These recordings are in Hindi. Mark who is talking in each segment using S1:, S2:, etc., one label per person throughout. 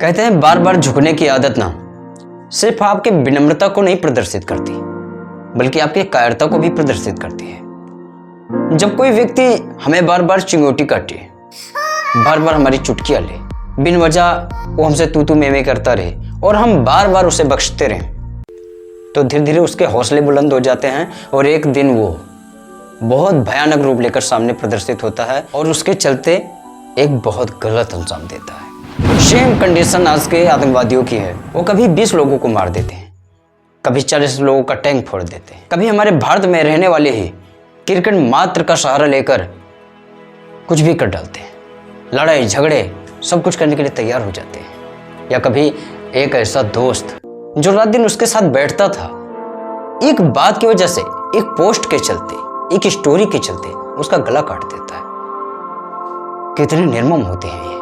S1: कहते हैं बार बार झुकने की आदत ना सिर्फ आपके विनम्रता को नहीं प्रदर्शित करती बल्कि आपकी कायरता को भी प्रदर्शित करती है। जब कोई व्यक्ति हमें बार बार चिंगोटी काटे, बार बार हमारी चुटकियां ले, बिन वजह वो हमसे तू तू मैं करता रहे और हम बार बार उसे बख्शते रहें, तो धीरे धीरे उसके हौसले बुलंद हो जाते हैं और एक दिन वो बहुत भयानक रूप लेकर सामने प्रदर्शित होता है और उसके चलते एक बहुत गलत अंजाम देता है। सेम कंडीशन आज के आतंकवादियों की है। वो कभी 20 लोगों को मार देते हैं, कभी 40 लोगों का टैंक फोड़ देते हैं, कभी हमारे भारत में रहने वाले ही क्रिकेट मात्र का सहारा लेकर कुछ भी कर डालते हैं, लड़ाई झगड़े सब कुछ करने के लिए तैयार हो जाते हैं। या कभी एक ऐसा दोस्त जो रात दिन उसके साथ बैठता था, एक बात की वजह से, एक पोस्ट के चलते, एक स्टोरी के चलते उसका गला काट देता है। कितने निर्मम होते हैं ये।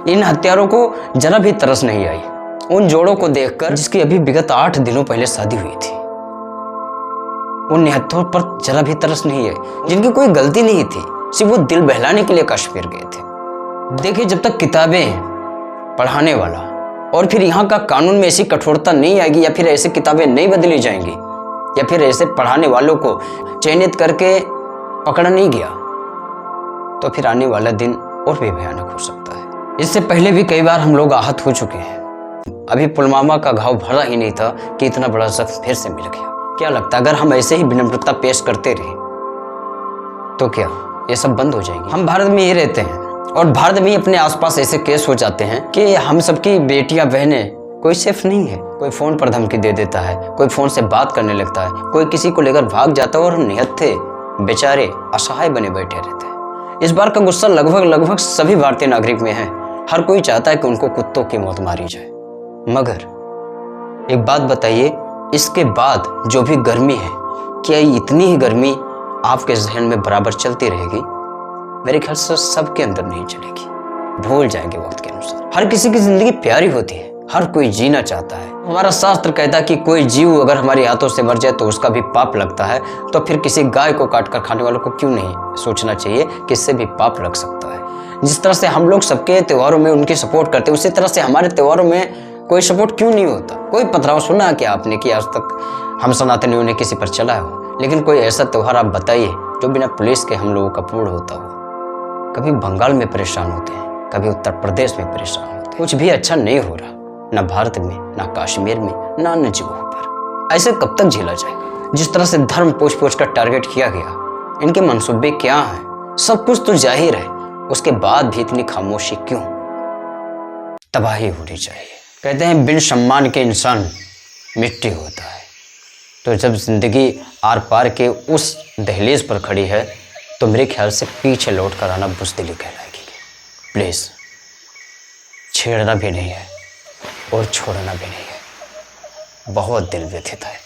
S1: इन हत्यारों को जरा भी तरस नहीं आई उन जोड़ों को देखकर जिसकी अभी विगत 8 दिनों पहले शादी हुई थी। उन निहत्थों पर जरा भी तरस नहीं आई जिनकी कोई गलती नहीं थी, सिर्फ वो दिल बहलाने के लिए कश्मीर गए थे। देखिए, जब तक किताबें पढ़ाने वाला और फिर यहाँ का कानून में ऐसी कठोरता नहीं आएगी या फिर ऐसे किताबें नहीं बदली जाएंगी या फिर ऐसे पढ़ाने वालों को चयनित करके पकड़ा नहीं गया, तो फिर आने वाला दिन और भी भयानक हो सकता है। इससे पहले भी कई बार हम लोग आहत हो चुके हैं। अभी पुलवामा का घाव भरा ही नहीं था कि इतना बड़ा जख्म फिर से मिल गया। क्या लगता है अगर हम ऐसे ही विनम्रता पेश करते रहे तो क्या ये सब बंद हो जाएगी? हम भारत में ही रहते हैं और भारत में ही अपने आसपास ऐसे केस हो जाते हैं कि हम सबकी बेटियां बहनें कोई सेफ नहीं है। कोई फोन पर धमकी दे देता है, कोई फोन से बात करने लगता है, कोई किसी को लेकर भाग जाता है और निहत्थे बेचारे असहाय बने बैठे रहते हैं। इस बार का गुस्सा लगभग सभी भारतीय नागरिक में है। हर कोई चाहता है कि उनको कुत्तों की मौत मारी जाए। मगर एक बात बताइए, इसके बाद जो भी गर्मी है, क्या इतनी ही गर्मी आपके जहन में बराबर चलती रहेगी? मेरे ख्याल से सबके अंदर नहीं चलेगी, भूल जाएंगे वक्त के अनुसार। हर किसी की जिंदगी प्यारी होती है, हर कोई जीना चाहता है। हमारा शास्त्र कहता है कि कोई जीव अगर हमारे हाथों से मर जाए तो उसका भी पाप लगता है, तो फिर किसी गाय को काट कर खाने वालों को क्यों नहीं सोचना चाहिए कि इससे भी पाप लग सकता है। जिस तरह से हम लोग सबके त्योहारों में उनकी सपोर्ट करते हैं, उसी तरह से हमारे त्योहारों में कोई सपोर्ट क्यों नहीं होता? कोई पथराव सुना कि आपने कि आज तक हम सनातनियों ने किसी पर चला हो? लेकिन कोई ऐसा त्योहार आप बताइए जो बिना पुलिस के हम लोगों का पूर्ण होता हो। कभी बंगाल में परेशान होते हैं, कभी उत्तर प्रदेश में परेशान होते हैं। कुछ भी अच्छा नहीं हो रहा, ना भारत में, ना कश्मीर में, ना अन्य जगहों पर। ऐसे कब तक झेला जाएगा? जिस तरह से धर्म पोछ कर टारगेट किया गया, इनके मंसूबे क्या हैं? सब कुछ तो जाहिर है, उसके बाद भी इतनी खामोशी क्यों? तबाही होनी चाहिए। कहते हैं बिन सम्मान के इंसान मिट्टी होता है। तो जब जिंदगी आर पार के उस दहलीज पर खड़ी है तो मेरे ख्याल से पीछे लौट कर आना बुज़दिली कहलाएगी। प्लीज़, छेड़ना भी नहीं है और छोड़ना भी नहीं है। बहुत दिल व्यथित है।